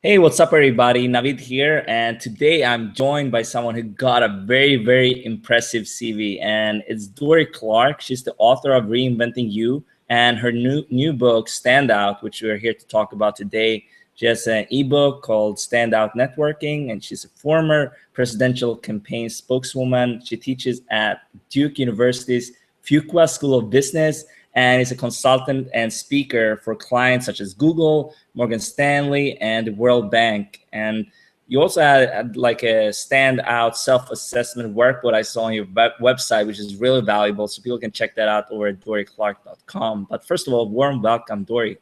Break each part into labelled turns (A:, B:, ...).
A: Hey, what's up, everybody? Navid here, and today I'm joined by someone who got a very, very impressive CV, and it's Dorie Clark. She's the author of Reinventing You and her new book, Stand Out, which we're here to talk about today. She has an ebook called Stand Out Networking, and she's a former presidential campaign spokeswoman. She teaches at Duke University's Fuqua School of Business, and is a consultant and speaker for clients such as Google, Morgan Stanley, and the World Bank. And you also had like a standout self-assessment workbook I saw on your website, which is really valuable. So people can check that out over at DorieClark.com. But first of all, warm welcome, Dory.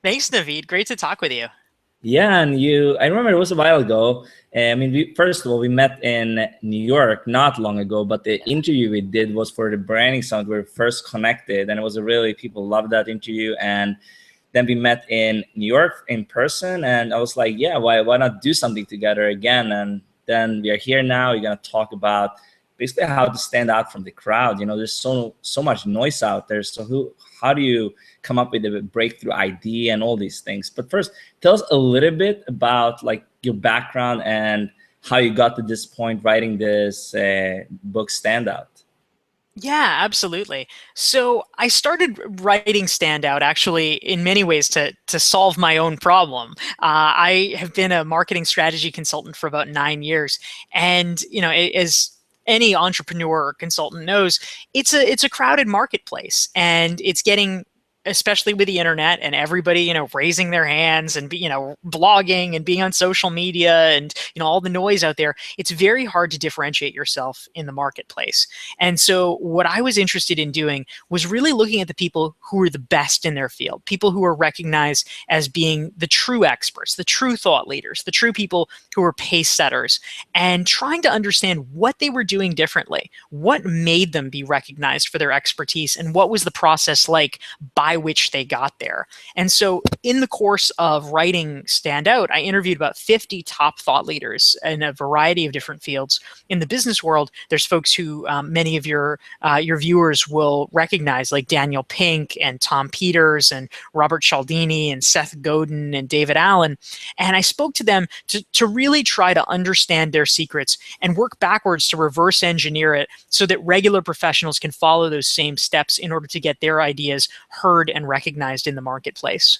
B: Thanks, Navid. Great to talk with you.
A: Yeah, and I remember it was a while ago. I mean, first of all, we met in New York not long ago, but the interview we did was for the branding summit. We were first connected, and it was people loved that interview. And then we met in New York in person, and I was like, yeah, why not do something together again? And then we are here now. We're gonna talk about basically how to stand out from the crowd. There's so much noise out there. So how do you come up with a breakthrough idea and all these things? But first, tell us a little bit about like your background and how you got to this point writing this book, Stand Out.
B: Yeah, absolutely. So I started writing Standout actually in many ways to solve my own problem. I have been a marketing strategy consultant for about 9 years, and as any entrepreneur or consultant knows, it's a crowded marketplace, and it's getting, especially with the internet and everybody raising their hands and blogging and being on social media and all the noise out there, it's very hard to differentiate yourself in the marketplace. And so what I was interested in doing was really looking at the people who are the best in their field, people who are recognized as being the true experts, the true thought leaders, the true people who are pace setters, and trying to understand what they were doing differently, what made them be recognized for their expertise, and what was the process like by which they got there. And so in the course of writing Stand Out, I interviewed about 50 top thought leaders in a variety of different fields. In the business world, there's folks who many of your viewers will recognize, like Daniel Pink and Tom Peters and Robert Cialdini and Seth Godin and David Allen. And I spoke to them to really try to understand their secrets and work backwards to reverse engineer it so that regular professionals can follow those same steps in order to get their ideas heard and recognized in the marketplace.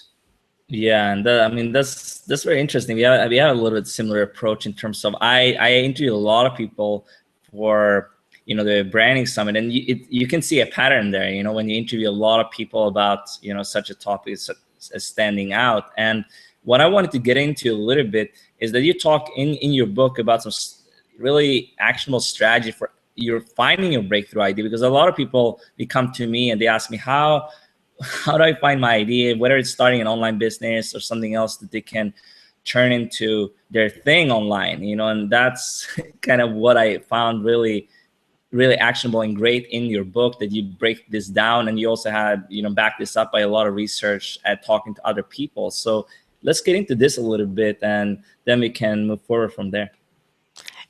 A: Yeah, and I mean that's very interesting. We have a little bit similar approach in terms of I interview a lot of people for the branding summit, and you can see a pattern there. When you interview a lot of people about such a topic as standing out. And what I wanted to get into a little bit is that you talk in your book about some really actionable strategy for you're finding your breakthrough idea, because a lot of people, they come to me and they ask me how do I find my idea, whether it's starting an online business or something else that they can turn into their thing online, and that's kind of what I found really, really actionable and great in your book, that you break this down, and you also had, back this up by a lot of research at talking to other people. So let's get into this a little bit, and then we can move forward from there.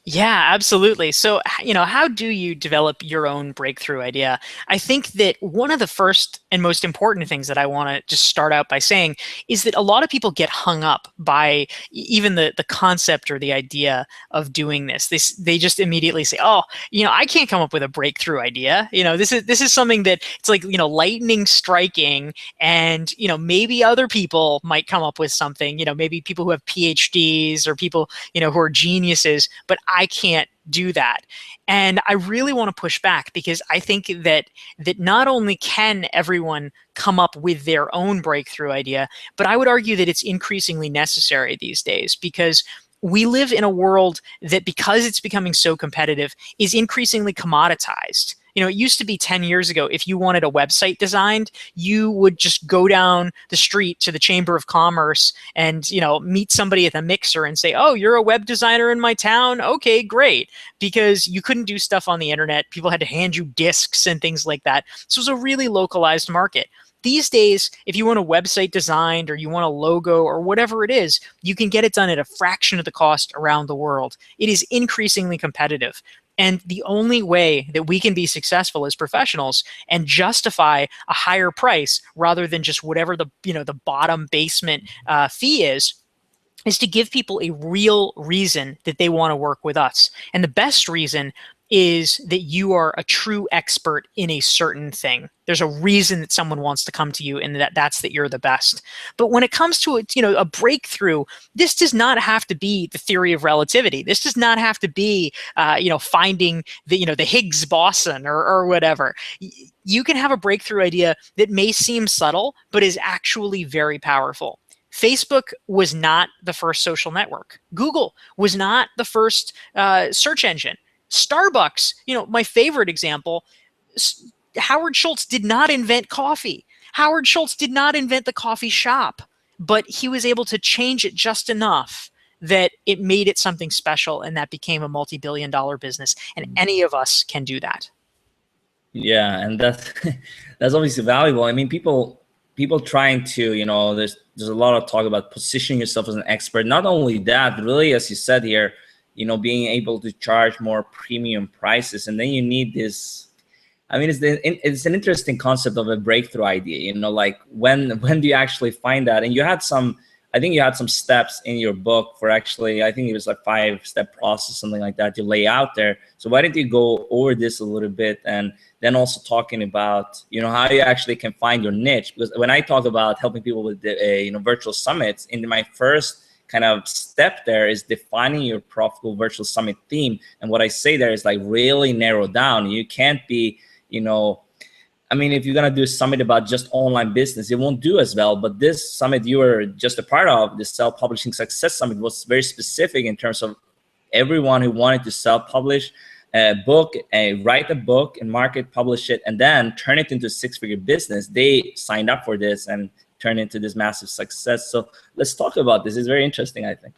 B: Yeah, absolutely. So, how do you develop your own breakthrough idea? I think that one of the first and most important things that I want to just start out by saying is that a lot of people get hung up by even the concept or the idea of doing this. They just immediately say, "Oh, I can't come up with a breakthrough idea. This is something that it's like, lightning striking, and maybe other people might come up with something. Maybe people who have PhDs or people who are geniuses, but I can't do that." And I really want to push back, because I think that not only can everyone come up with their own breakthrough idea, but I would argue that it's increasingly necessary these days, because we live in a world that, because it's becoming so competitive, is increasingly commoditized. It used to be 10 years ago, if you wanted a website designed, you would just go down the street to the Chamber of Commerce and, meet somebody at the mixer and say, "Oh, you're a web designer in my town? Okay, great." Because you couldn't do stuff on the internet. People had to hand you discs and things like that. So it was a really localized market. These days, if you want a website designed or you want a logo or whatever it is, you can get it done at a fraction of the cost around the world. It is increasingly competitive. And the only way that we can be successful as professionals and justify a higher price rather than just whatever the bottom basement fee is to give people a real reason that they want to work with us. And the best reason is that you are a true expert in a certain thing. There's a reason that someone wants to come to you, and that's that you're the best. But when it comes to a breakthrough, this does not have to be the theory of relativity. This does not have to be finding the Higgs boson or whatever. You can have a breakthrough idea that may seem subtle, but is actually very powerful. Facebook was not the first social network. Google was not the first search engine. Starbucks, my favorite example, Howard Schultz did not invent coffee. Howard Schultz did not invent the coffee shop, but he was able to change it just enough that it made it something special, and that became a multi-billion-dollar business. And any of us can do that.
A: Yeah, and that's that's obviously valuable. I mean, people trying to, there's a lot of talk about positioning yourself as an expert. Not only that, but really, as you said here, being able to charge more premium prices. And then you need this, I mean, it's an interesting concept of a breakthrough idea, like when do you actually find that? And I think you had some steps in your book for actually, I think it was like 5-step process, something like that, you lay out there. So why don't you go over this a little bit, and then also talking about, how you actually can find your niche? Because when I talk about helping people with the, virtual summits, in my first kind of step there is defining your profitable virtual summit theme. And what I say there is like really narrow down. You can't be, I mean, if you're going to do a summit about just online business, it won't do as well. But this summit you were just a part of, the Self-Publishing Success Summit, was very specific in terms of everyone who wanted to self-publish a book, write a book and market, publish it, and then turn it into a 6-figure business. They signed up for this and turned into this massive success. So let's talk about this. It's very interesting, I think.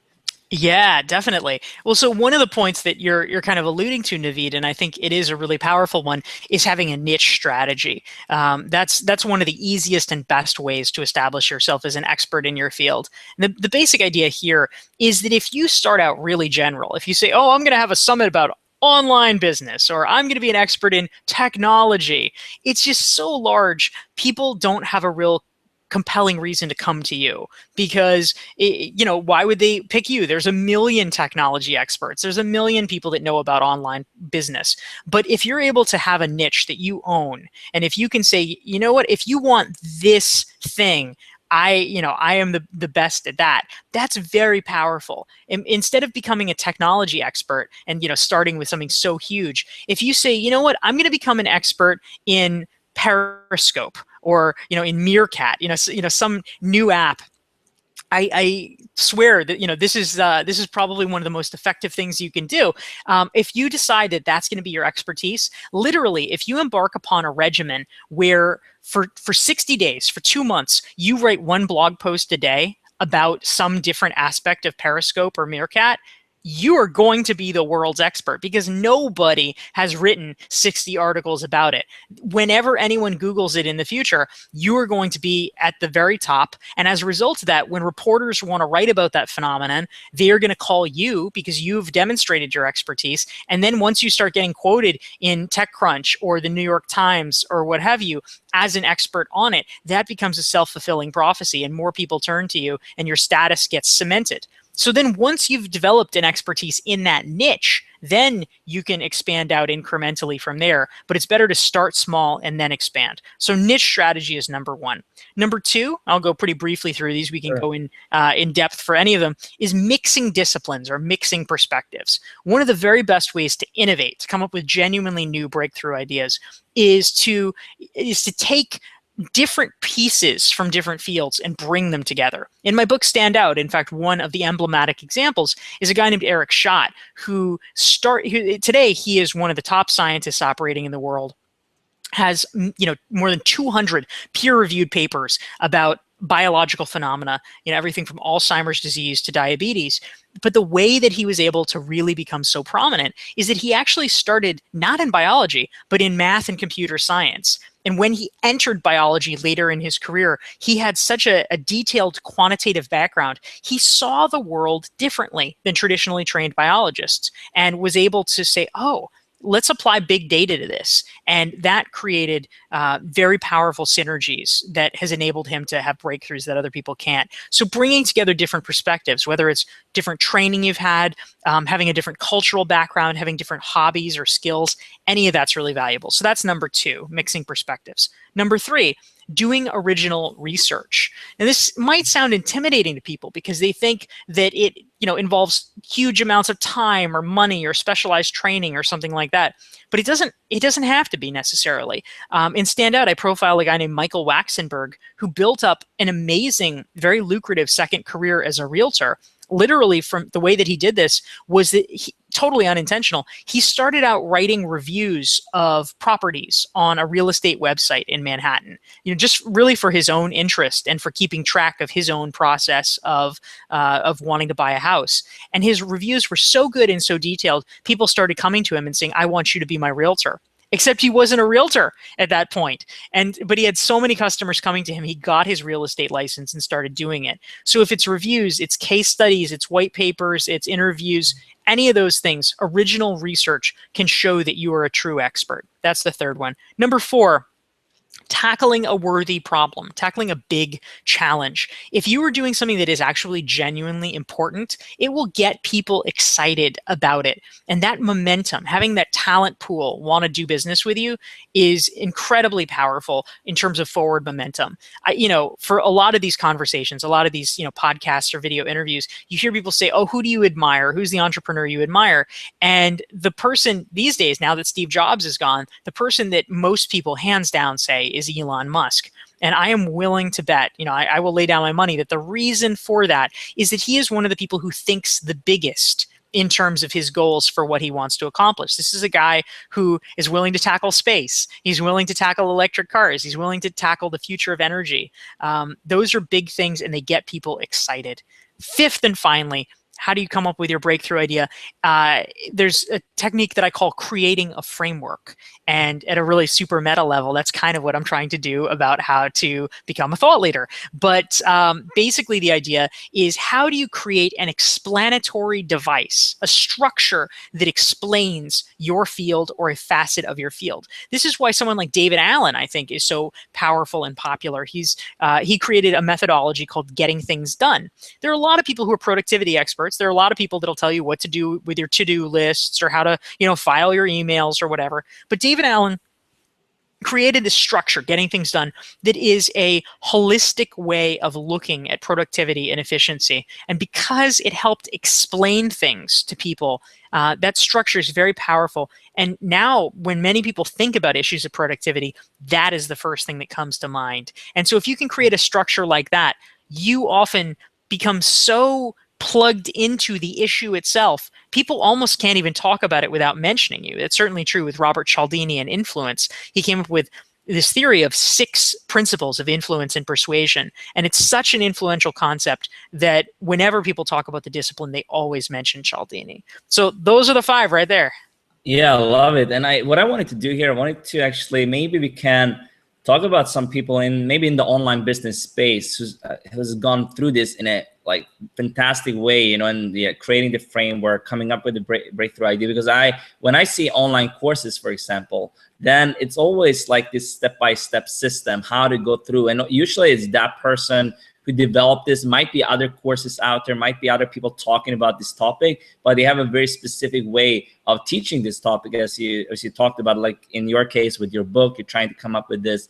B: Yeah, definitely. Well, so one of the points that you're kind of alluding to, Navid, and I think it is a really powerful one, is having a niche strategy. That's one of the easiest and best ways to establish yourself as an expert in your field. And the basic idea here is that if you start out really general, if you say, oh, I'm going to have a summit about online business, or I'm going to be an expert in technology, it's just so large, people don't have a real compelling reason to come to you, because why would they pick you? There's a million technology experts. There's a million people that know about online business. But if you're able to have a niche that you own, and if you can say, you know what, if you want this thing, I am the best at that. That's very powerful. Instead of becoming a technology expert and, starting with something so huge, if you say, you know what, I'm going to become an expert in Periscope, or in Meerkat, some new app. I swear that this is probably one of the most effective things you can do. If you decide that that's going to be your expertise, literally, if you embark upon a regimen where for 60 days, for 2 months, you write 1 blog post a day about some different aspect of Periscope or Meerkat, you are going to be the world's expert, because nobody has written 60 articles about it. Whenever anyone Googles it in the future, you are going to be at the very top. And as a result of that, when reporters want to write about that phenomenon, they're going to call you because you've demonstrated your expertise. And then once you start getting quoted in TechCrunch or the New York Times or what have you as an expert on it, that becomes a self-fulfilling prophecy, and more people turn to you and your status gets cemented. So then once you've developed an expertise in that niche, then you can expand out incrementally from there. But it's better to start small and then expand. So niche strategy is number 1. Number 2, I'll go pretty briefly through these. We can go in depth for any of them, is mixing disciplines or mixing perspectives. One of the very best ways to innovate, to come up with genuinely new breakthrough ideas, is to take different pieces from different fields and bring them together. In my book, Stand Out, in fact, one of the emblematic examples is a guy named Eric Schott, who today he is one of the top scientists operating in the world, has more than 200 peer-reviewed papers about biological phenomena, everything from Alzheimer's disease to diabetes. But the way that he was able to really become so prominent is that he actually started not in biology, but in math and computer science. And when he entered biology later in his career, he had such a detailed quantitative background. He saw the world differently than traditionally trained biologists, and was able to say, oh, let's apply big data to this. And that created very powerful synergies that has enabled him to have breakthroughs that other people can't. So bringing together different perspectives, whether it's different training you've had, having a different cultural background, having different hobbies or skills, any of that's really valuable. So that's number 2, mixing perspectives. Number 3, doing original research. And this might sound intimidating to people because they think that it, involves huge amounts of time or money or specialized training or something like that. But it doesn't have to be necessarily. In Standout, I profile a guy named Michael Waxenberg who built up an amazing, very lucrative second career as a realtor. Literally, from the way that he did this was that totally unintentional. He started out writing reviews of properties on a real estate website in Manhattan, just really for his own interest and for keeping track of his own process of wanting to buy a house. And his reviews were so good and so detailed, people started coming to him and saying, "I want you to be my realtor." Except he wasn't a realtor at that point. But he had so many customers coming to him, he got his real estate license and started doing it. So if it's reviews, it's case studies, it's white papers, it's interviews, any of those things, original research can show that you are a true expert. That's the third one. Number 4, tackling a worthy problem, tackling a big challenge. If you are doing something that is actually genuinely important, it will get people excited about it. And that momentum, having that talent pool want to do business with you, is incredibly powerful in terms of forward momentum. For a lot of these conversations, a lot of these, podcasts or video interviews, you hear people say, "Oh, who do you admire? Who's the entrepreneur you admire?" And the person these days, now that Steve Jobs is gone, the person that most people hands down say is Elon Musk. And I am willing to bet, I will lay down my money that the reason for that is that he is one of the people who thinks the biggest in terms of his goals for what he wants to accomplish. This is a guy who is willing to tackle space. He's willing to tackle electric cars. He's willing to tackle the future of energy. Those are big things and they get people excited. 5th and finally, how do you come up with your breakthrough idea? There's a technique that I call creating a framework. And at a really super meta level, that's kind of what I'm trying to do about how to become a thought leader. But basically the idea is, how do you create an explanatory device, a structure that explains your field or a facet of your field? This is why someone like David Allen, I think, is so powerful and popular. He created a methodology called getting things done. There are a lot of people who are productivity experts. There are a lot of people that'll tell you what to do with your to-do lists or how to, file your emails or whatever. But David Allen created this structure, getting things done, that is a holistic way of looking at productivity and efficiency. And because it helped explain things to people, that structure is very powerful. And now when many people think about issues of productivity, that is the first thing that comes to mind. And so if you can create a structure like that, you often become so plugged into the issue itself, people almost can't even talk about it without mentioning you. It's certainly true with Robert Cialdini and influence. He came up with this theory of 6 principles of influence and persuasion. And it's such an influential concept that whenever people talk about the discipline, they always mention Cialdini. So those are the 5 right there.
A: Yeah, I love it. And what I wanted to do here, I wanted to actually, maybe we can talk about some people in the online business space who's gone through this in a fantastic way, and creating the framework, coming up with a breakthrough idea. Because when I see online courses, for example, then it's always like this step-by-step system, how to go through. And usually it's that person who developed this. Might be other courses out there, might be other people talking about this topic, but they have a very specific way of teaching this topic, as you talked about. Like in your case with your book, you're trying to come up with this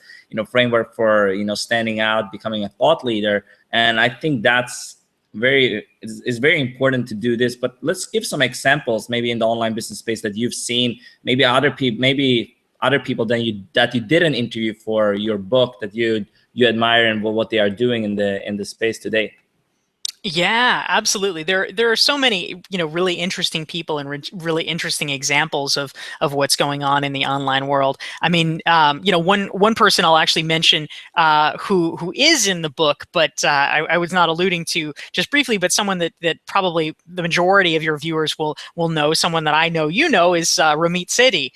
A: framework for standing out, becoming a thought leader. And I think that's it's very important to do this. But let's give some examples, maybe in the online business space, that you've seen, maybe other people that you didn't interview for your book, that you admire and what they are doing in the space today.
B: Yeah, absolutely. There are so many, really interesting people and really interesting examples of what's going on in the online world. I mean, one person I'll actually mention who is in the book, but I was not alluding to just briefly, but someone that probably the majority of your viewers will know, someone that I know is Ramit Sethi.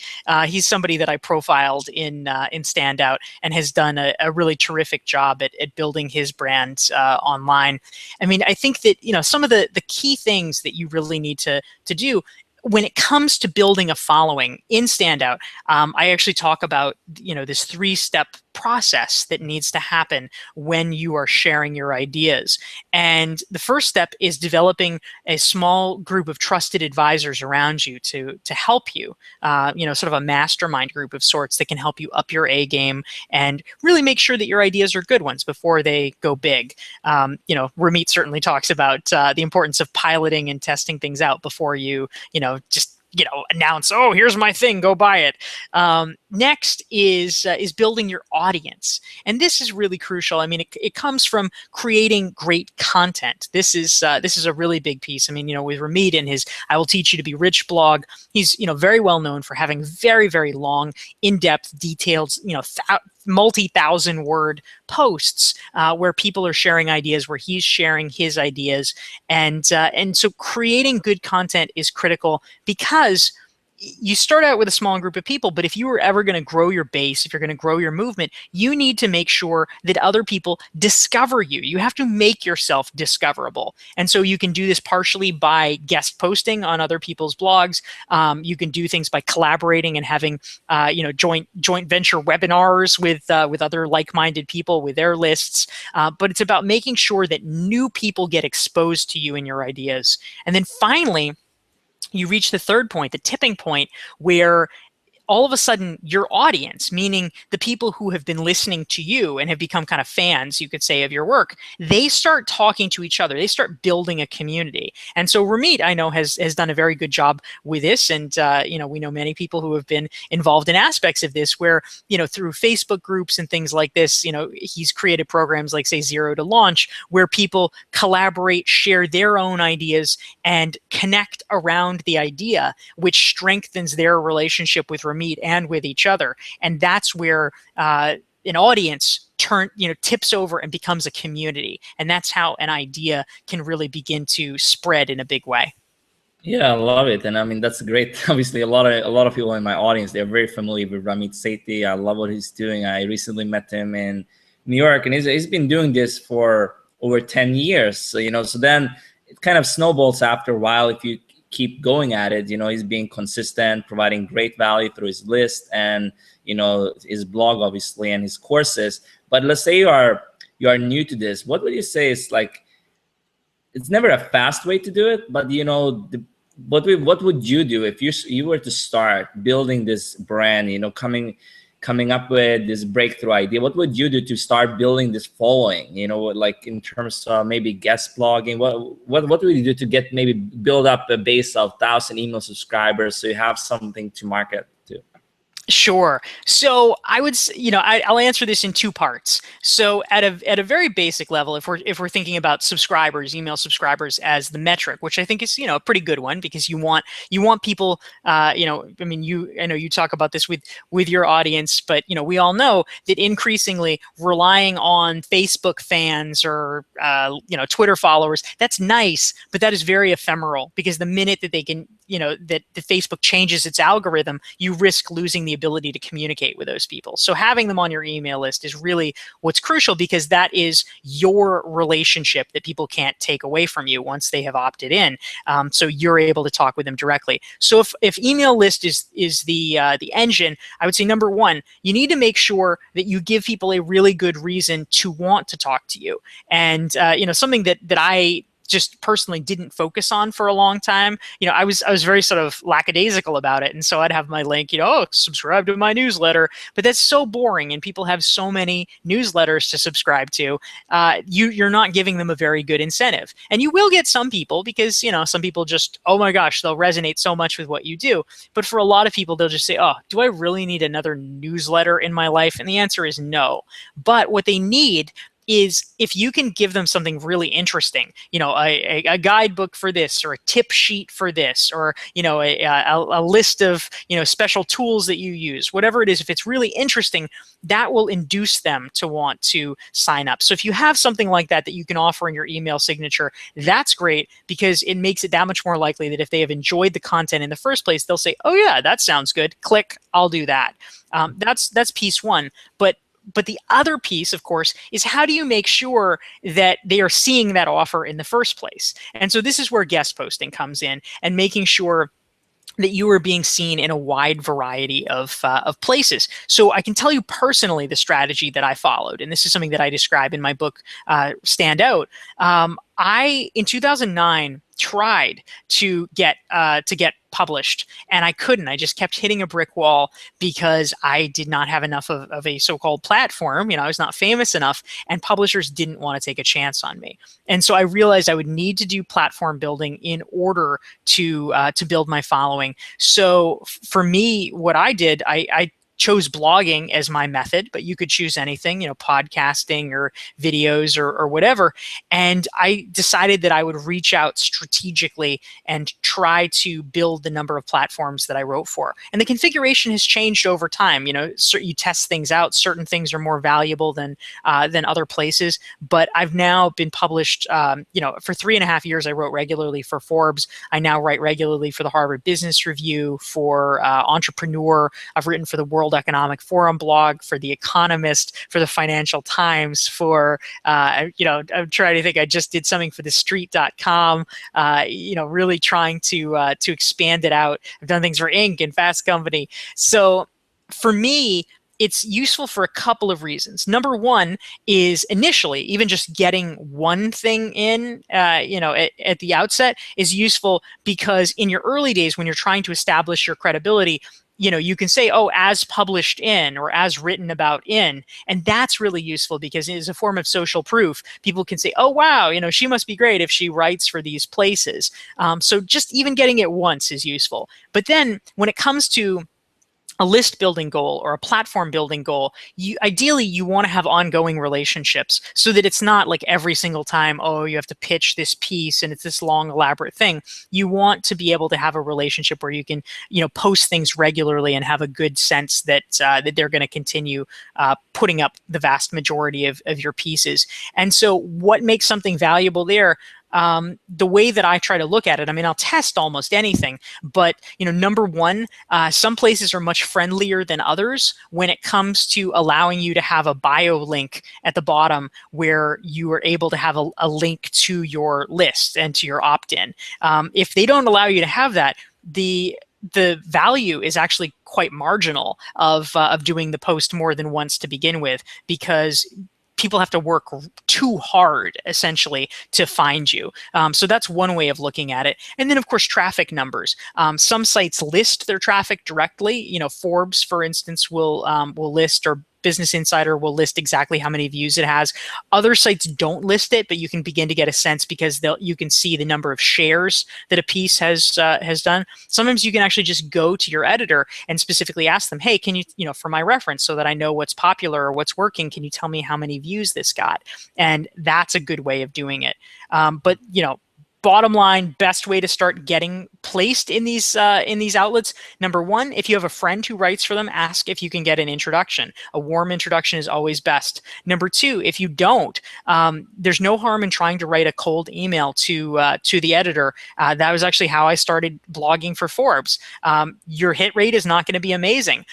B: He's somebody that I profiled in Standout and has done a really terrific job at building his brand online. I mean, I think that some of the key things that you really need to do when it comes to building a following in Standout, I actually talk about, this 3-step process that needs to happen when you are sharing your ideas. And the first step is developing a small group of trusted advisors around you to help you, sort of a mastermind group of sorts that can help you up your A game and really make sure that your ideas are good ones before they go big. Ramit certainly talks about the importance of piloting and testing things out before you, just announce, oh, here's my thing, go buy it. Next is building your audience, and this is really crucial. I mean, it comes from creating great content. This is a really big piece. I mean, with Ramit and his "I Will Teach You to Be Rich" blog, he's very well known for having very, very long, in-depth, detailed, multi-thousand word posts where people are sharing ideas, where he's sharing his ideas, and so creating good content is critical, because you start out with a small group of people, but if you are ever going to grow your base, if you're going to grow your movement, you need to make sure that other people discover you. You have to make yourself discoverable. And so you can do this partially by guest posting on other people's blogs. You can do things by collaborating and having joint venture webinars with other like-minded people with their lists. But it's about making sure that new people get exposed to you and your ideas. And then finally, you reach the third point, the tipping point, where all of a sudden your audience, meaning the people who have been listening to you and have become kind of fans, you could say, of your work, they start talking to each other. They start building a community. And so Ramit, I know, has done a very good job with this. And, we know many people who have been involved in aspects of this where, through Facebook groups and things like this, he's created programs like, say, Zero to Launch, where people collaborate, share their own ideas, and connect around the idea, which strengthens their relationship with Ramit and with each other. And that's where an audience tips over and becomes a community. And that's how an idea can really begin to spread in a big way.
A: Yeah, I love it. And I mean, that's great. Obviously, a lot of people in my audience, they're very familiar with Ramit Sethi. I love what he's doing. I recently met him in New York, and he's been doing this for over 10 years. So, so then it kind of snowballs after a while if you keep going at it. He's being consistent, providing great value through his list and his blog, obviously, and his courses. But let's say you are new to this. What would you say is, like, it's never a fast way to do it, but what would you do if you were to start building this brand, coming up with this breakthrough idea? What would you do to start building this following, like in terms of maybe guest blogging? What would you do to maybe build up a base of 1,000 email subscribers so you have something to market to?
B: Sure. So I would, I'll answer this in 2 parts. So at a very basic level, if we're thinking about subscribers, email subscribers as the metric, which I think is, a pretty good one, because you want people, I know you talk about this with your audience, but we all know that increasingly relying on Facebook fans or Twitter followers, that's nice, but that is very ephemeral, because the minute that they can, that the Facebook changes its algorithm, you risk losing the ability to communicate with those people. So having them on your email list is really what's crucial, because that is your relationship that people can't take away from you once they have opted in. So you're able to talk with them directly. So if email list is the engine, I would say number 1, you need to make sure that you give people a really good reason to want to talk to you. And something that I just personally didn't focus on for a long time. I was very sort of lackadaisical about it. And so I'd have my link, subscribe to my newsletter, but that's so boring. And people have so many newsletters to subscribe to. You're not giving them a very good incentive. And you will get some people, because, some people just, oh my gosh, they'll resonate so much with what you do. But for a lot of people, they'll just say, oh, do I really need another newsletter in my life? And the answer is no. But what they need is, if you can give them something really interesting, a guidebook for this, or a tip sheet for this, or a list of special tools that you use, whatever it is, if it's really interesting, that will induce them to want to sign up. So if you have something like that you can offer in your email signature, that's great, because it makes it that much more likely that if they have enjoyed the content in the first place, they'll say, oh yeah, that sounds good, click, I'll do that. That's piece 1. But the other piece, of course, is how do you make sure that they are seeing that offer in the first place? And so this is where guest posting comes in, and making sure that you were being seen in a wide variety of places. So I can tell you personally the strategy that I followed, and this is something that I describe in my book, Stand Out. I, in 2009, tried to get published, and I couldn't. I just kept hitting a brick wall because I did not have enough of a so-called platform. I was not famous enough, and publishers didn't want to take a chance on me. And so I realized I would need to do platform building in order to build my following. So for me, what I did, I chose blogging as my method, but you could choose anything, podcasting or videos or whatever. And I decided that I would reach out strategically and try to build the number of platforms that I wrote for. And the configuration has changed over time. So you test things out. Certain things are more valuable than other places. But I've now been published, for 3.5 years, I wrote regularly for Forbes. I now write regularly for the Harvard Business Review, for Entrepreneur. I've written for the World Economic Forum blog, for The Economist, for the Financial Times, for, I'm trying to think, I just did something for TheStreet.com, really trying to expand it out. I've done things for Inc. and Fast Company. So for me, it's useful for a couple of reasons. Number one is initially, even just getting one thing in, at the outset is useful because in your early days, when you're trying to establish your credibility, you can say, oh, as published in or as written about in. And that's really useful because it is a form of social proof. People can say, oh, wow, she must be great if she writes for these places. So just even getting it once is useful. But then when it comes to a list building goal or a platform building goal, ideally you want to have ongoing relationships so that it's not like every single time, oh, you have to pitch this piece and it's this long, elaborate thing. You want to be able to have a relationship where you can, post things regularly and have a good sense that that they're going to continue putting up the vast majority of your pieces. And so what makes something valuable there? The way that I try to look at it, I'll test almost anything, but number one, some places are much friendlier than others when it comes to allowing you to have a bio link at the bottom where you are able to have a link to your list and to your opt-in. If they don't allow you to have that, the value is actually quite marginal of doing the post more than once to begin with, because people have to work too hard, essentially, to find you. So that's one way of looking at it. And then, of course, traffic numbers. Some sites list their traffic directly. Forbes, for instance, will list, or Business Insider will list exactly how many views it has. Other sites don't list it, but you can begin to get a sense because you can see the number of shares that a piece has done. Sometimes you can actually just go to your editor and specifically ask them, hey, can you, for my reference, so that I know what's popular or what's working, can you tell me how many views this got? And that's a good way of doing it. But bottom line, best way to start getting placed in these outlets. Number one, if you have a friend who writes for them, ask if you can get an introduction. A warm introduction is always best. Number two, if you don't, there's no harm in trying to write a cold email to the editor. That was actually how I started blogging for Forbes. Your hit rate is not going to be amazing.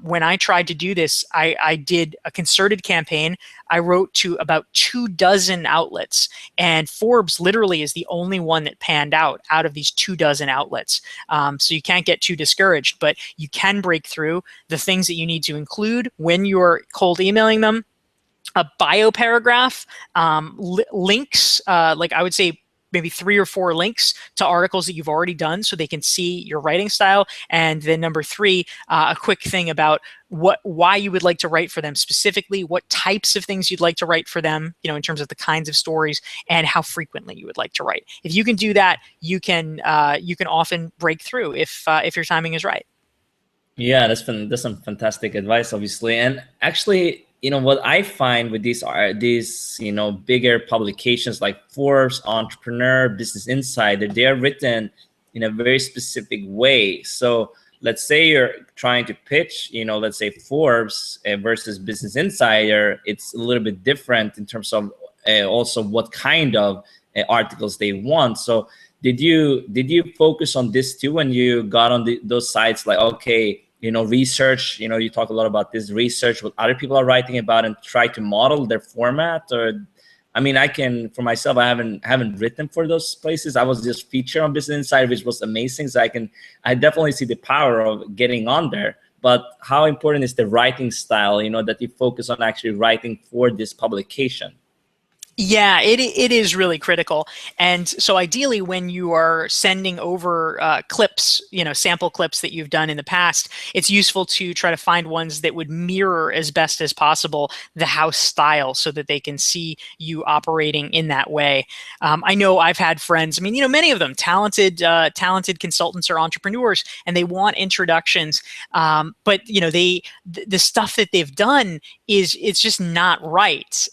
B: When I tried to do this, I did a concerted campaign. I wrote to about 24 outlets, and Forbes literally is the only one that panned out of these 24 outlets. So you can't get too discouraged, but you can break through. The things that you need to include when you're cold emailing them: a bio paragraph, links, like I would say maybe 3 or 4 links to articles that you've already done so they can see your writing style. And then number 3, a quick thing about why you would like to write for them specifically, what types of things you'd like to write for them, in terms of the kinds of stories, and how frequently you would like to write. If you can do that, you can often break through if your timing is right.
A: Yeah, that's some fantastic advice, obviously. And actually, what I find with these bigger publications like Forbes, Entrepreneur, Business Insider, they are written in a very specific way. So let's say you're trying to pitch, let's say Forbes versus Business Insider. It's a little bit different in terms of also what kind of articles they want. So did you focus on this too when you got on those sites? Like, okay, research, you talk a lot about this, research what other people are writing about and try to model their format? Or I mean, I can, for myself, I haven't written for those places. I was just featured on Business Insider, which was amazing. So I definitely see the power of getting on there. But how important is the writing style, you know, that you focus on actually writing for this publication?
B: Yeah, it is really critical. And so ideally when you are sending over clips, sample clips that you've done in the past, it's useful to try to find ones that would mirror as best as possible the house style so that they can see you operating in that way. I know I've had friends, I mean, many of them talented consultants or entrepreneurs, and they want introductions. But the stuff that they've done it's just not right.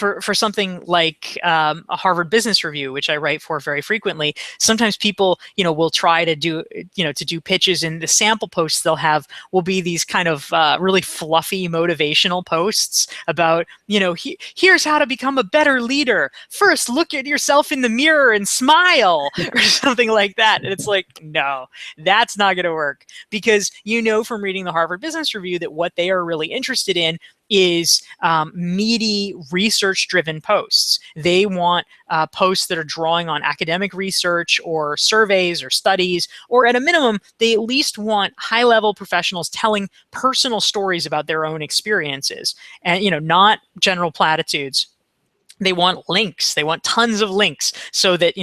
B: For something like a Harvard Business Review, which I write for very frequently, sometimes people, will try to do pitches, and the sample posts they'll have will be these kind of really fluffy motivational posts about, here's how to become a better leader. First, look at yourself in the mirror and smile, or something like that. And it's like, no, that's not going to work, because from reading the Harvard Business Review that what they are really interested in is meaty, research-driven posts. They want posts that are drawing on academic research or surveys or studies, or at a minimum, they at least want high-level professionals telling personal stories about their own experiences, and not general platitudes. They want links. They want tons of links so that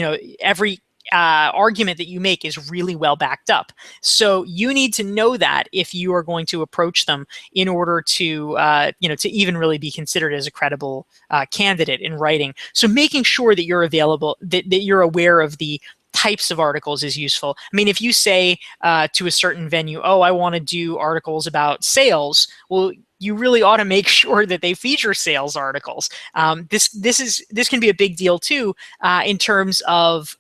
B: every argument that you make is really well backed up. So you need to know that if you are going to approach them in order to, to even really be considered as a credible candidate in writing. So making sure that you're available, that you're aware of the types of articles is useful. I mean, if you say to a certain venue, oh, I want to do articles about sales, well, you really ought to make sure that they feature sales articles. This can be a big deal too, in terms of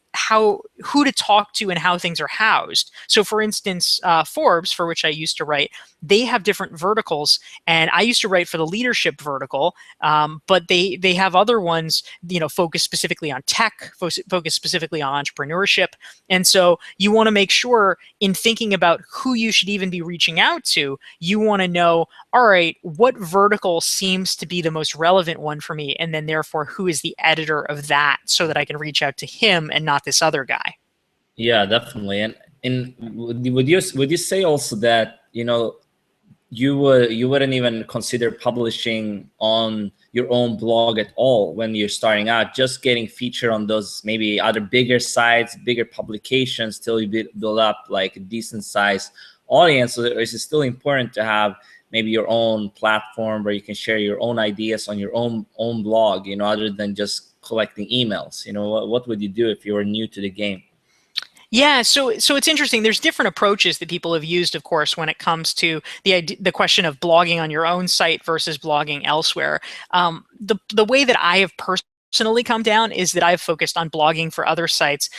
B: who to talk to and how things are housed. So for instance, Forbes, for which I used to write, they have different verticals, and I used to write for the leadership vertical, but they have other ones, focused specifically on tech, focused specifically on entrepreneurship. And so you want to make sure, in thinking about who you should even be reaching out to, you want to know, all right, what vertical seems to be the most relevant one for me, and then therefore who is the editor of that, so that I can reach out to him and not this other guy.
A: Yeah, definitely. And would you say also that you wouldn't even consider publishing on your own blog at all when you're starting out, just getting featured on those maybe other bigger sites, bigger publications, till you build up like a decent sized audience? So is it still important to have maybe your own platform where you can share your own ideas on your own blog, other than just collecting emails? What would you do if you were new to the game?
B: Yeah, so it's interesting. There's different approaches that people have used, of course, when it comes to the question of blogging on your own site versus blogging elsewhere. The way that I have personally come down is that I've focused on blogging for other sites.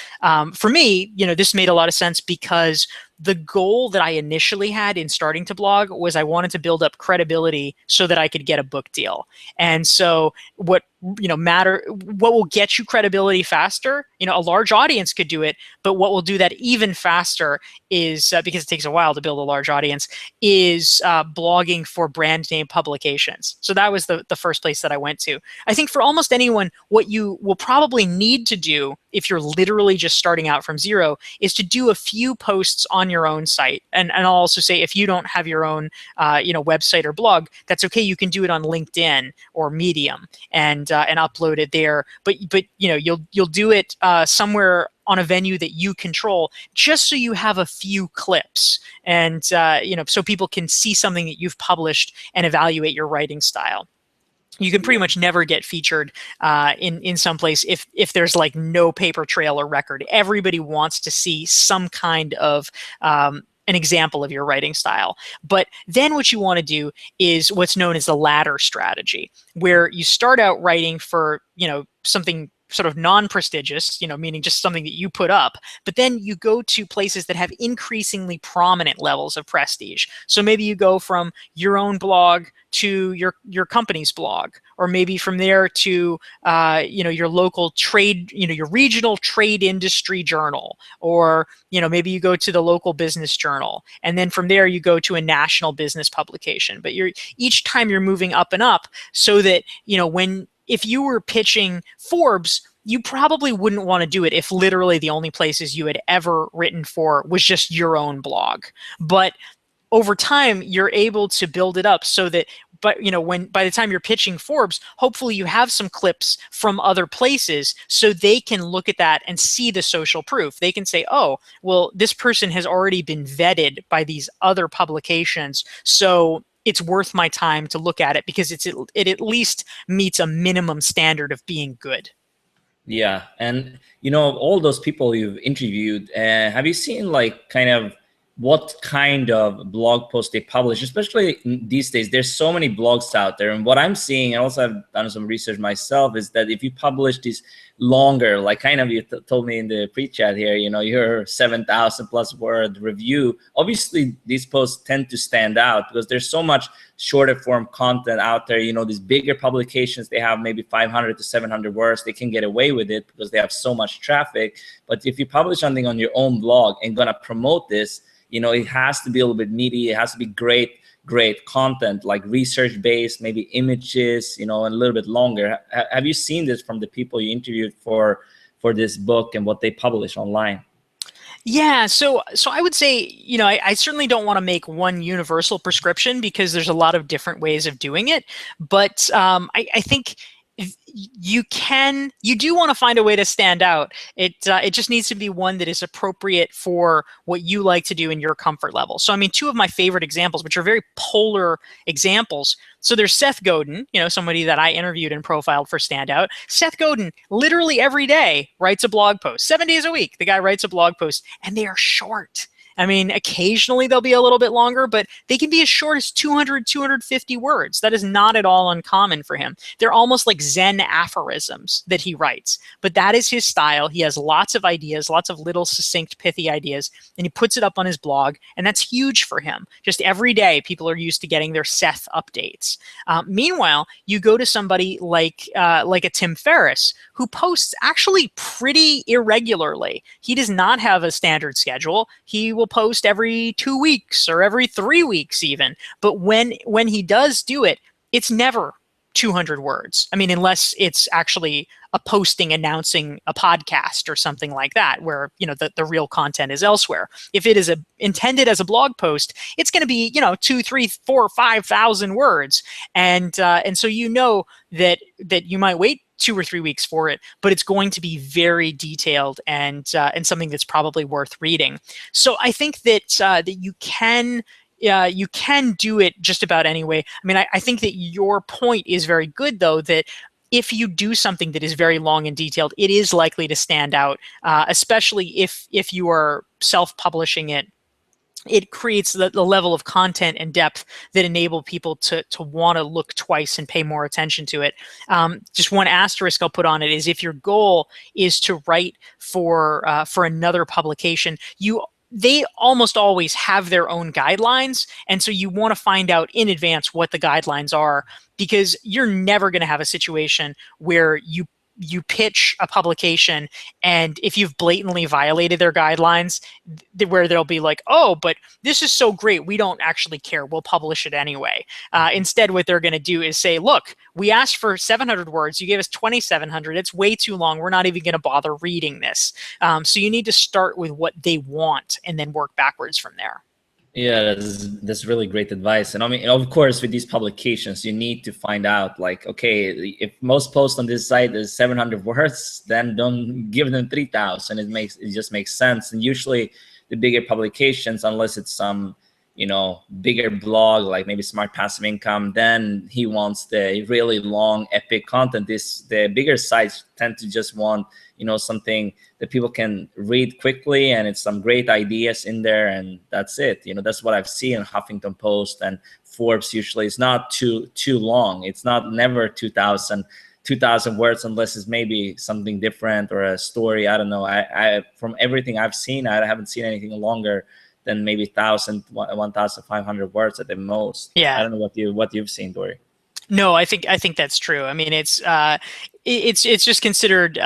B: For me, this made a lot of sense, because the goal that I initially had in starting to blog was I wanted to build up credibility so that I could get a book deal. And so what will get you credibility faster, a large audience could do it, but what will do that even faster is, because it takes a while to build a large audience, is blogging for brand name publications. So that was the first place that I went to. I think for almost anyone, what you will probably need to do if you're literally just starting out from zero is to do a few posts on your own site. And I'll also say, if you don't have your own website or blog, that's okay. You can do it on LinkedIn or Medium and upload it there. But you'll do it somewhere on a venue that you control, just so you have a few clips, and so people can see something that you've published and evaluate your writing style. You can pretty much never get featured in some place if there's like no paper trail or record. Everybody wants to see some kind of an example of your writing style. But then what you want to do is what's known as the ladder strategy, where you start out writing for something sort of non-prestigious, meaning just something that you put up, but then you go to places that have increasingly prominent levels of prestige. So maybe you go from your own blog to your company's blog, or maybe from there to your local trade, your regional trade industry journal, or maybe you go to the local business journal, and then from there you go to a national business publication. But each time you're moving up and up, so that when if you were pitching Forbes, you probably wouldn't want to do it if literally the only places you had ever written for was just your own blog. But over time, you're able to build it up so that, but when by the time you're pitching Forbes, hopefully you have some clips from other places so they can look at that and see the social proof. They can say, oh, well, this person has already been vetted by these other publications, so it's worth my time to look at it because it at least meets a minimum standard of being good.
A: Yeah, and all those people you've interviewed, have you seen like kind of what kind of blog posts they publish? Especially these days, there's so many blogs out there, and what I'm seeing, and also I've done some research myself, is that if you publish these longer, like kind of you told me in the pre-chat here, your 7,000 plus word review, obviously these posts tend to stand out because there's so much shorter form content out there. These bigger publications, they have maybe 500 to 700 words. They can get away with it because they have so much traffic. But if you publish something on your own blog and gonna promote this, it has to be a little bit meaty. It has to be great content, like research-based, maybe images, and a little bit longer. Have you seen this from the people you interviewed for this book and what they publish online?
B: Yeah, so I would say, I certainly don't want to make one universal prescription because there's a lot of different ways of doing it. But I think you do want to find a way to stand out. It just needs to be one that is appropriate for what you like to do in your comfort level. So I mean, two of my favorite examples, which are very polar examples. So there's Seth Godin, somebody that I interviewed and profiled for Standout. Seth Godin literally every day writes a blog post. 7 days a week, the guy writes a blog post, and they are short. I mean, occasionally they'll be a little bit longer, but they can be as short as 200, 250 words. That is not at all uncommon for him. They're almost like Zen aphorisms that he writes, but that is his style. He has lots of ideas, lots of little succinct, pithy ideas, and he puts it up on his blog, and that's huge for him. Just every day, people are used to getting their Seth updates. Meanwhile, you go to somebody like a Tim Ferriss, who posts actually pretty irregularly. He does not have a standard schedule. He will post every 2 weeks or every 3 weeks even. But when he does do it, it's never 200 words. I mean, unless it's actually a posting announcing a podcast or something like that, where the real content is elsewhere. If it is intended as a blog post, it's going to be 2, 3, 4, 5,000 words, and so that you might wait 2 or 3 weeks for it, but it's going to be very detailed and something that's probably worth reading. So I think that you can do it just about any way. I mean, I think that your point is very good, though, that if you do something that is very long and detailed, it is likely to stand out, especially if you are self-publishing it. It creates the level of content and depth that enable people to want to look twice and pay more attention to it. Just one asterisk I'll put on it is if your goal is to write for another publication, they almost always have their own guidelines. And so you want to find out in advance what the guidelines are, because you're never going to have a situation where you pitch a publication, and if you've blatantly violated their guidelines, where they'll be like, oh, but this is so great, we don't actually care, we'll publish it anyway. Instead, what they're going to do is say, look, we asked for 700 words, you gave us 2,700, it's way too long, we're not even going to bother reading this. So you need to start with what they want and then work backwards from there.
A: Yeah, that's really great advice. And I mean, of course, with these publications, you need to find out, like, okay, if most posts on this site is 700 words, then don't give them 3,000. It just makes sense. And usually the bigger publications, unless it's some, bigger blog, like maybe Smart Passive Income, then he wants the really long, epic content. The bigger sites tend to just want, something that people can read quickly, and it's some great ideas in there, and that's it. That's what I've seen in Huffington Post and Forbes. Usually it's not too long. It's never 2,000 words, unless it's maybe something different or a story. I don't know. I from everything I've seen, I haven't seen anything longer than maybe 1,000, 1,500 words at the most.
B: Yeah.
A: I don't know what you've seen, Dory.
B: No, I think that's true. I mean, it's just considered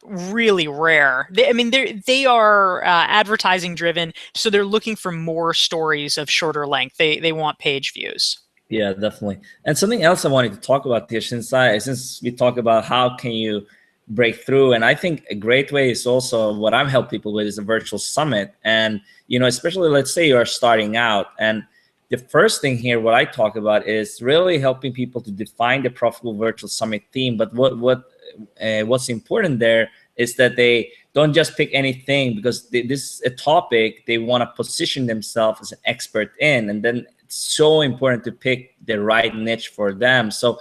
B: really rare. They are advertising driven, so they're looking for more stories of shorter length. They want page views.
A: Yeah, definitely. And something else I wanted to talk about here, since we talk about how can you break through, and I think a great way is also what I'm helping people with is a virtual summit. And especially let's say you're starting out, and the first thing here, what I talk about is really helping people to define the profitable virtual summit theme. But what's important there is that they don't just pick anything, because this is a topic they want to position themselves as an expert in, and then it's so important to pick the right niche for them. So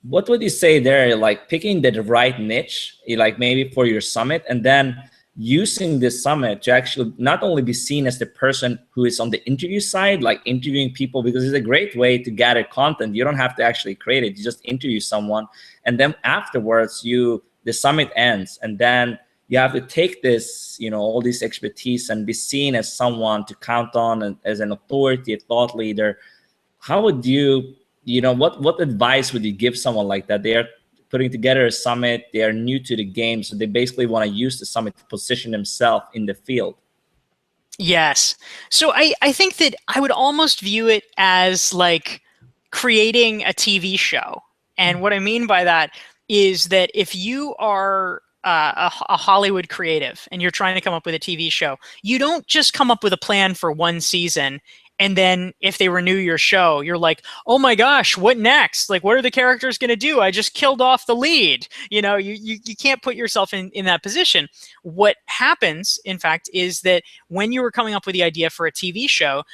A: what would you say there, like picking the right niche, like maybe for your summit, and then using this summit to actually not only be seen as the person who is on the interview side, like interviewing people, because it's a great way to gather content. You don't have to actually create it. You just interview someone, and then afterwards the summit ends, and then you have to take this, all this expertise and be seen as someone to count on and as an authority, a thought leader. How would what advice would you give someone like that? They are putting together a summit, they are new to the game, so they basically want to use the summit to position themselves in the field.
B: Yes. So I think that I would almost view it as like creating a TV show. And what I mean by that is that if you are a Hollywood creative and you're trying to come up with a TV show, you don't just come up with a plan for one season, and then if they renew your show, you're like, oh my gosh, what next? Like, what are the characters going to do? I just killed off the lead. You can't put yourself in that position. What happens, in fact, is that when you were coming up with the idea for a TV show,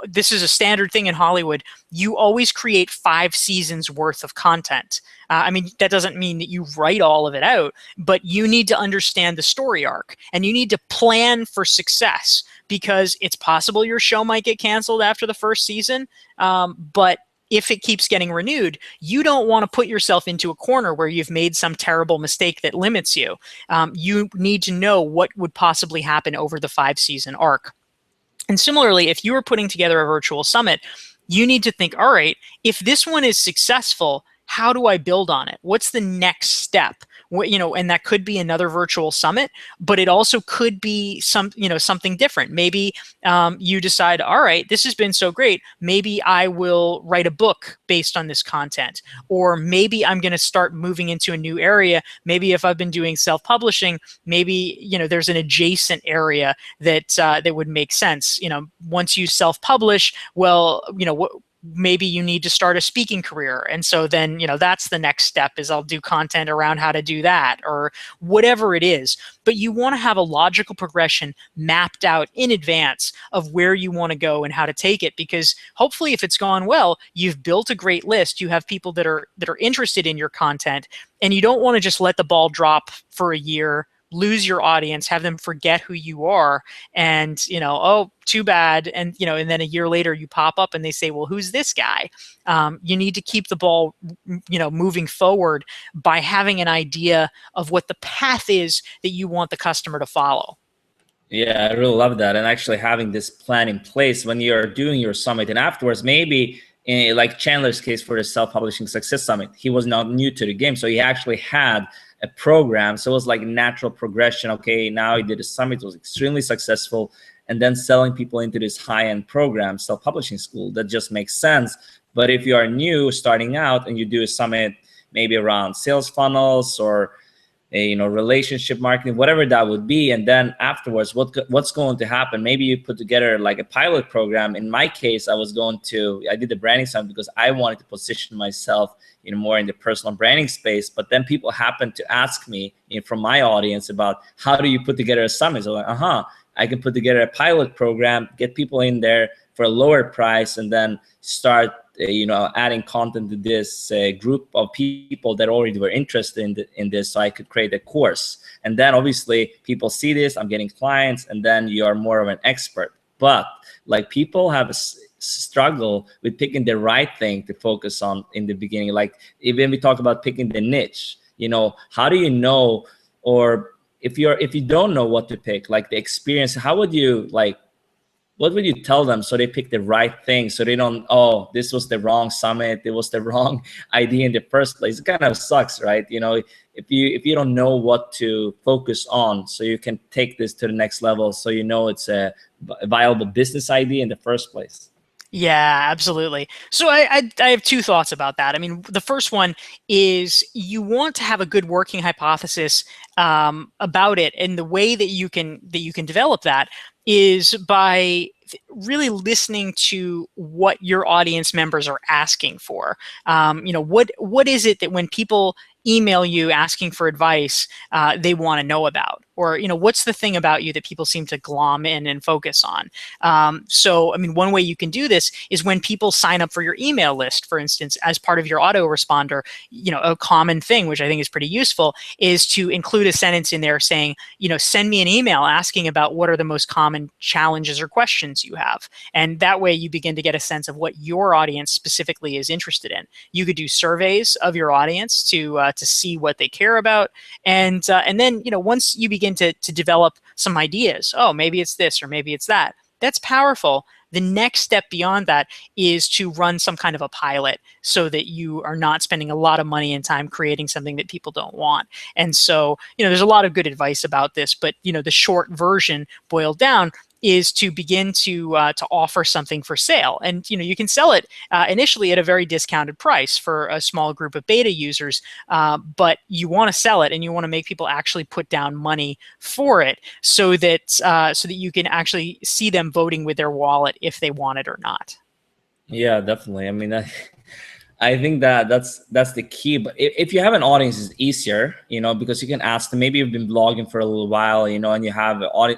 B: this is a standard thing in Hollywood. You always create 5 seasons worth of content. I mean, that doesn't mean that you write all of it out, but you need to understand the story arc, and you need to plan for success, because it's possible your show might get canceled after the first season. But if it keeps getting renewed, you don't want to put yourself into a corner where you've made some terrible mistake that limits you. You need to know what would possibly happen over the 5-season arc. And similarly, if you are putting together a virtual summit, you need to think, all right, if this one is successful, how do I build on it? What's the next step? And that could be another virtual summit, but it also could be something different. Maybe you decide, all right, this has been so great. Maybe I will write a book based on this content, or maybe I'm going to start moving into a new area. Maybe if I've been doing self-publishing, maybe there's an adjacent area that would make sense. Once you self-publish, well, maybe you need to start a speaking career. And so then, that's the next step, is I'll do content around how to do that, or whatever it is. But you want to have a logical progression mapped out in advance of where you want to go and how to take it, because hopefully if it's gone well, you've built a great list. You have people that are interested in your content, and you don't want to just let the ball drop for a year, lose your audience, have them forget who you are, and oh, too bad. And and then a year later you pop up and they say, well, who's this guy? You need to keep the ball moving forward by having an idea of what the path is that you want the customer to follow.
A: Yeah, I really love that. And actually having this plan in place when you're doing your summit, and afterwards, maybe like Chandler's case for the Self-Publishing Success Summit, he was not new to the game, so he actually had a program. So it was like a natural progression. Okay, now he did a summit, it was extremely successful, and then selling people into this high-end program, self-publishing school. That just makes sense. But if you are new, starting out, and you do a summit maybe around sales funnels or relationship marketing, whatever that would be, and then afterwards, what's going to happen? Maybe you put together like a pilot program. In my case, I did the branding summit because I wanted to position myself more in the personal branding space. But then people happened to ask me from my audience about, how do you put together a summit? So like, I can put together a pilot program, get people in there for a lower price, and then start adding content to this group of people that already were interested in this, so I could create a course. And then obviously people see this, I'm getting clients, and then you are more of an expert. But like, people have a struggle with picking the right thing to focus on in the beginning. Like, even we talk about picking the niche, how do you know? Or if you don't know what to pick, like the experience, how would you what would you tell them so they pick the right thing, so they don't, oh, this was the wrong summit, it was the wrong idea in the first place? It kind of sucks, right? If you don't know what to focus on, so you can take this to the next level, so it's a viable business idea in the first place.
B: Yeah, absolutely. So I have two thoughts about that. I mean, the first one is you want to have a good working hypothesis about it, and the way that you can develop that is by really listening to what your audience members are asking for. What is it that when people email you asking for advice, they want to know about, or what's the thing about you that people seem to glom in and focus on. So, I mean, one way you can do this is when people sign up for your email list, for instance, as part of your autoresponder. A common thing, which I think is pretty useful, is to include a sentence in there saying, send me an email asking about what are the most common challenges or questions you have. And that way you begin to get a sense of what your audience specifically is interested in. You could do surveys of your audience to see what they care about. And then, once you begin to develop some ideas, oh, maybe it's this or maybe it's that, that's powerful. The next step beyond that is to run some kind of a pilot so that you are not spending a lot of money and time creating something that people don't want. And so, there's a lot of good advice about this, but, the short version boiled down is to begin to offer something for sale. And, you can sell it initially at a very discounted price for a small group of beta users, but you want to sell it and you want to make people actually put down money for it so that you can actually see them voting with their wallet if they want it or not.
A: Yeah, definitely. I mean, I think that that's the key. But if you have an audience, it's easier, because you can ask them. Maybe you've been blogging for a little while, and you have a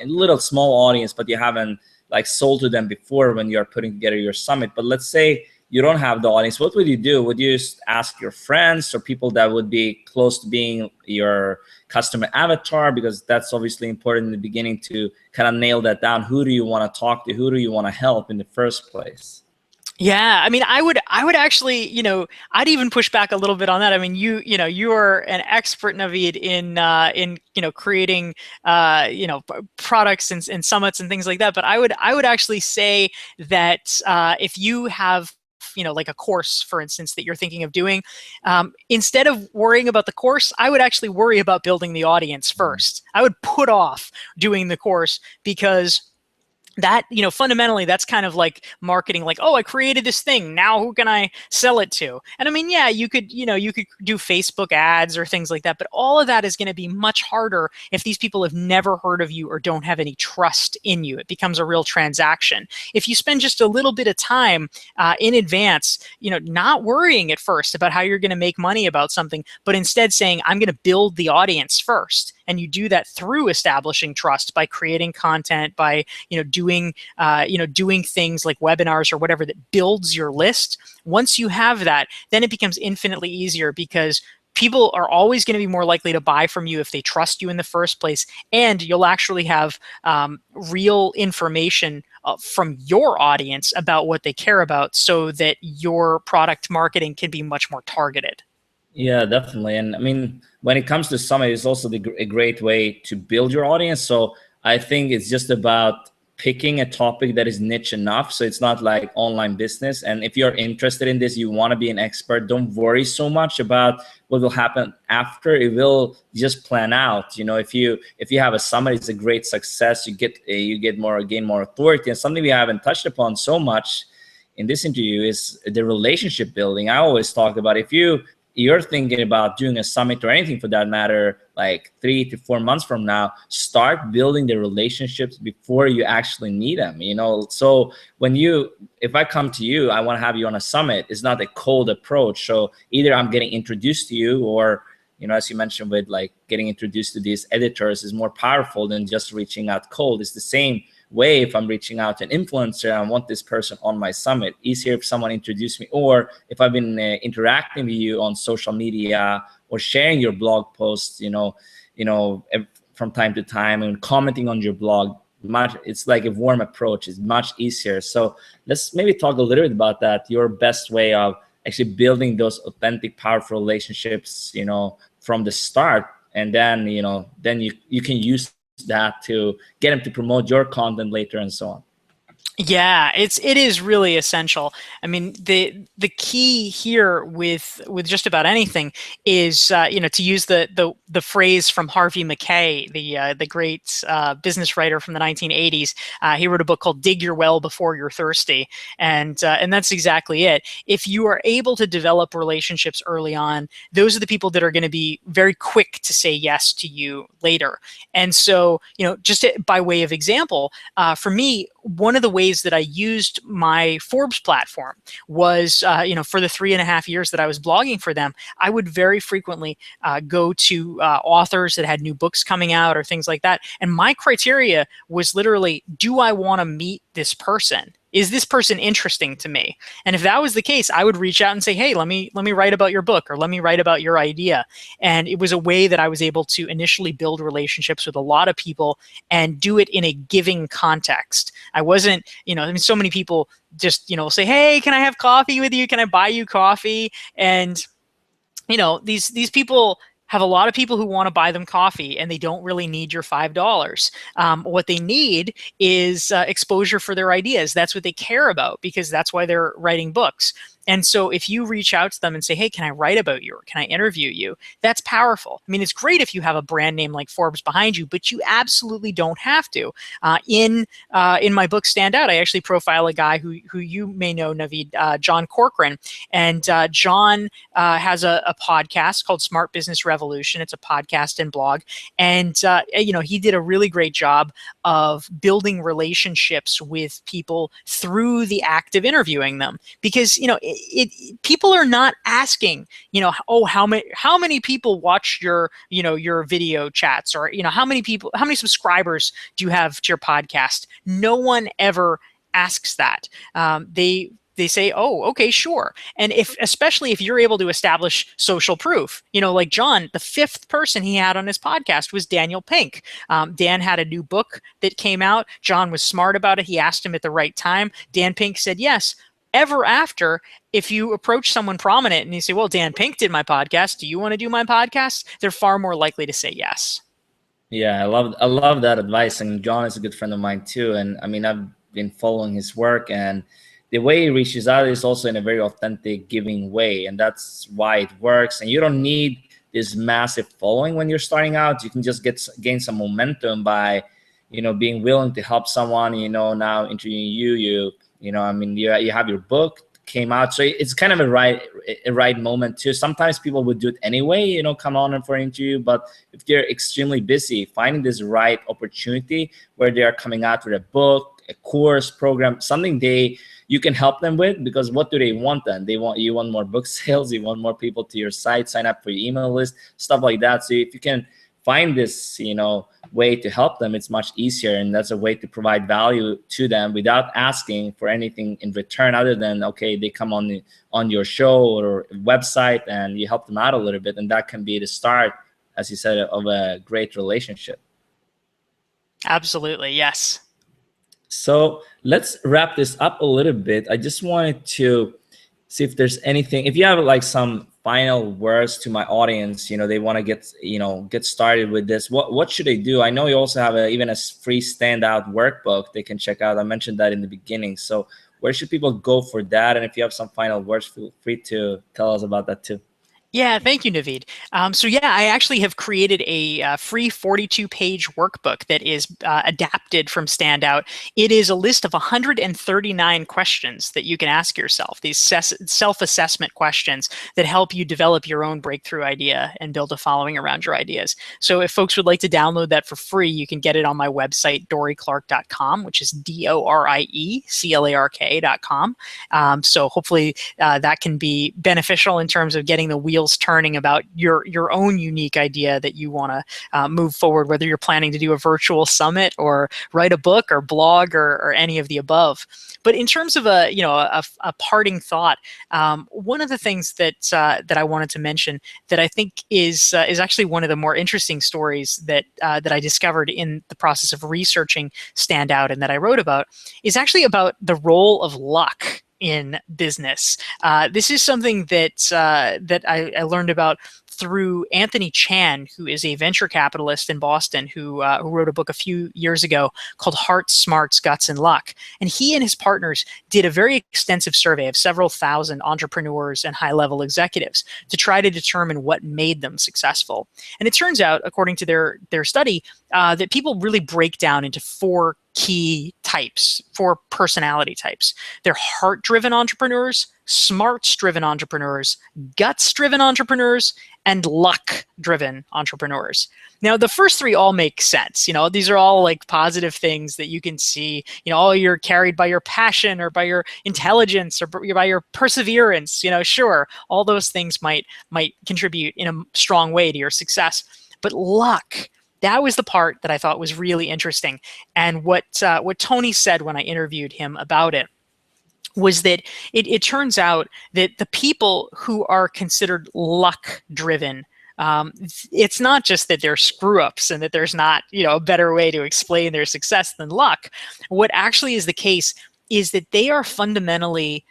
A: little small audience, but you haven't like sold to them before when you're putting together your summit. But let's say you don't have the audience. What would you do? Would you just ask your friends or people that would be close to being your customer avatar? Because that's obviously important in the beginning to kind of nail that down. Who do you want to talk to? Who do you want to help in the first place?
B: Yeah, I mean, I would actually, I'd even push back a little bit on that. I mean, you are an expert, Navid, in creating products and summits and things like that. But I would actually say that if you have like a course, for instance, that you're thinking of doing, instead of worrying about the course, I would actually worry about building the audience first. I would put off doing the course because that, fundamentally, that's kind of like marketing, like, oh, I created this thing, now who can I sell it to? And I mean, yeah, you could do Facebook ads or things like that, but all of that is going to be much harder if these people have never heard of you or don't have any trust in you. It becomes a real transaction. If you spend just a little bit of time in advance, not worrying at first about how you're going to make money about something, but instead saying, I'm going to build the audience first. And you do that through establishing trust by creating content, by doing things like webinars or whatever that builds your list. Once you have that, then it becomes infinitely easier because people are always going to be more likely to buy from you if they trust you in the first place, and you'll actually have real information from your audience about what they care about, so that your product marketing can be much more targeted.
A: Yeah, definitely. And I mean, when it comes to summit, it's also a great way to build your audience. So I think it's just about picking a topic that is niche enough. So it's not like online business. And if you're interested in this, you want to be an expert, don't worry so much about what will happen after. It will just plan out. If you have a summit, it's a great success. You gain more authority. And something we haven't touched upon so much in this interview is the relationship building. I always talk about, if you're thinking about doing a summit or anything for that matter, like 3 to 4 months from now, start building the relationships before you actually need them. So if I come to you, I want to have you on a summit, it's not a cold approach. So either I'm getting introduced to you, or as you mentioned with like getting introduced to these editors is more powerful than just reaching out cold. It's the same way if I'm reaching out to an influencer, I want this person on my summit. Easier if someone introduced me, or if I've been interacting with you on social media or sharing your blog posts, from time to time, and commenting on your blog. It's like a warm approach. It's much easier. So let's maybe talk a little bit about that. Your best way of actually building those authentic, powerful relationships, from the start, and then you can use that to get them to promote your content later and so on.
B: Yeah, it is really essential. I mean, the key here with just about anything is to use the phrase from Harvey Mackay, the great business writer from the 1980s. He wrote a book called "Dig Your Well Before You're Thirsty," and that's exactly it. If you are able to develop relationships early on, those are the people that are going to be very quick to say yes to you later. And so, just by way of example, for me, one of the ways that I used my Forbes platform was, for the 3.5 years that I was blogging for them, I would very frequently go to authors that had new books coming out or things like that. And my criteria was literally, do I want to meet this person? Is this person interesting to me? And if that was the case, I would reach out and say, hey, let me write about your book, or let me write about your idea. And it was a way that I was able to initially build relationships with a lot of people and do it in a giving context. I wasn't, so many people just, say, hey, can I have coffee with you? Can I buy you coffee? And these people have a lot of people who want to buy them coffee, and they don't really need your $5. What they need is exposure for their ideas. That's what they care about, because that's why they're writing books. And so if you reach out to them and say, hey, can I write about you, or can I interview you? That's powerful. I mean, it's great if you have a brand name like Forbes behind you, but you absolutely don't have to. In my book, Stand Out, I actually profile a guy who you may know, Navid, John Corcoran. And John has a podcast called Smart Business Revolution. It's a podcast and blog. And, he did a really great job of building relationships with people through the act of interviewing them. Because, people are not asking, oh, how many people watch your video chats, or, how many subscribers do you have to your podcast? No one ever asks that. They say, oh, okay, sure. And especially if you're able to establish social proof, like John, the 5th person he had on his podcast was Daniel Pink. Dan had a new book that came out. John was smart about it. He asked him at the right time. Dan Pink said yes. Ever after, if you approach someone prominent and you say, well, Dan Pink did my podcast, do you want to do my podcast? They're far more likely to say yes.
A: Yeah, I love that advice. And John is a good friend of mine too. And I mean, I've been following his work, and the way he reaches out is also in a very authentic, giving way. And that's why it works. And you don't need this massive following when you're starting out. You can just gain some momentum by, being willing to help someone, now interviewing you have your book came out. So it's kind of a right moment too. Sometimes people would do it anyway, come on for an interview. But if they're extremely busy, finding this right opportunity where they are coming out with a book, a course, program, something you can help them with, because what do they want then? You want more book sales, you want more people to your site, sign up for your email list, stuff like that. So if you can find this, way to help them, it's much easier. And that's a way to provide value to them without asking for anything in return, other than, okay, they come on your show or website and you help them out a little bit. And that can be the start, as you said, of a great relationship.
B: Absolutely. Yes.
A: So let's wrap this up a little bit. I just wanted to see if there's anything, if you have like some final words to my audience, they want to get started with this. What should they do? I know you also have even a free Standout workbook they can check out. I mentioned that in the beginning. So where should people go for that? And if you have some final words, feel free to tell us about that too.
B: Yeah, thank you, Navid. So yeah, I actually have created a free 42-page workbook that is adapted from Standout. It is a list of 139 questions that you can ask yourself, these self-assessment questions that help you develop your own breakthrough idea and build a following around your ideas. So if folks would like to download that for free, you can get it on my website, DorieClark.com, which is DorieClark.com. So hopefully that can be beneficial in terms of getting the wheels turning about your own unique idea that you want to move forward, whether you're planning to do a virtual summit or write a book or blog or any of the above. But in terms of a parting thought, one of the things that I wanted to mention that I think is actually one of the more interesting stories that I discovered in the process of researching Standout and that I wrote about is actually about the role of luck in business. This is something that I learned about through Anthony Chan, who is a venture capitalist in Boston, who wrote a book a few years ago called Heart, Smarts, Guts, and Luck. And he and his partners did a very extensive survey of several thousand entrepreneurs and high-level executives to try to determine what made them successful. And it turns out, according to their study, that people really break down into four key types, four personality types. They're heart-driven entrepreneurs, smarts-driven entrepreneurs, guts-driven entrepreneurs, and luck-driven entrepreneurs. Now, the first three all make sense. You know, these are all like positive things that you can see. You know, oh, you're carried by your passion or by your intelligence or by your perseverance. You know, sure, all those things might contribute in a strong way to your success. But luck, that was the part that I thought was really interesting. And what Tony said when I interviewed him about it was that it turns out that the people who are considered luck-driven, it's not just that they're screw-ups and that there's not, you know, a better way to explain their success than luck. What actually is the case is that they are fundamentally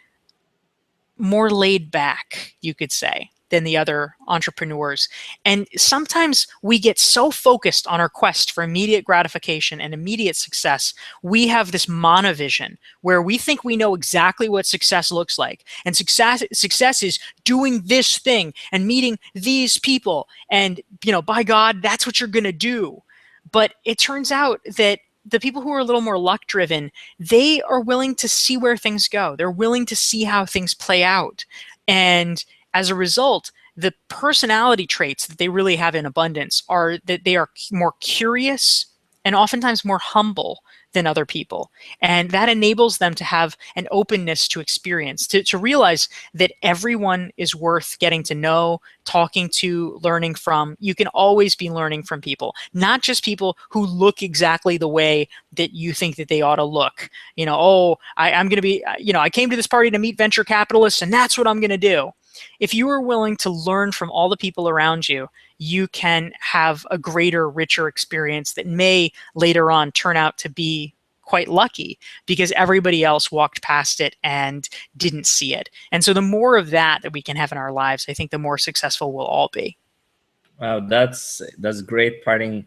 B: more laid back, you could say, than the other entrepreneurs. And sometimes we get so focused on our quest for immediate gratification and immediate success, we have this monovision where we think we know exactly what success looks like. And success is doing this thing and meeting these people. And, you know, by God, that's what you're going to do. But it turns out that the people who are a little more luck driven, they are willing to see where things go. They're willing to see how things play out. And as a result, the personality traits that they really have in abundance are that they are more curious and oftentimes more humble than other people. And that enables them to have an openness to experience, to realize that everyone is worth getting to know, talking to, learning from. You can always be learning from people, not just people who look exactly the way that you think that they ought to look. You know, oh, I'm going to be, you know, I came to this party to meet venture capitalists and that's what I'm going to do. If you are willing to learn from all the people around you, you can have a greater, richer experience that may later on turn out to be quite lucky because everybody else walked past it and didn't see it. And so the more of that we can have in our lives, I think the more successful we'll all be.
A: Wow, that's great parting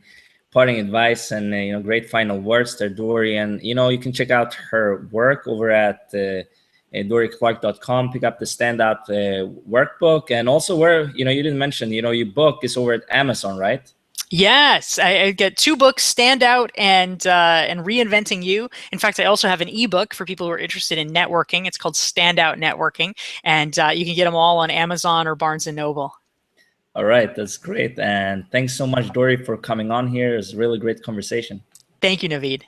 A: advice and you know, great final words there, Dory. And you know, you can check out her work over at DorieClark.com. Pick up the Standout workbook, and also where, you know, you didn't mention, you know, your book is over at Amazon, right?
B: Yes, I get two books, Standout and Reinventing You. In fact, I also have an ebook for people who are interested in networking. It's called Standout Networking, and you can get them all on Amazon or Barnes & Noble.
A: All right, that's great. And thanks so much, Dory, for coming on here. It was a really great conversation.
B: Thank you, Navid.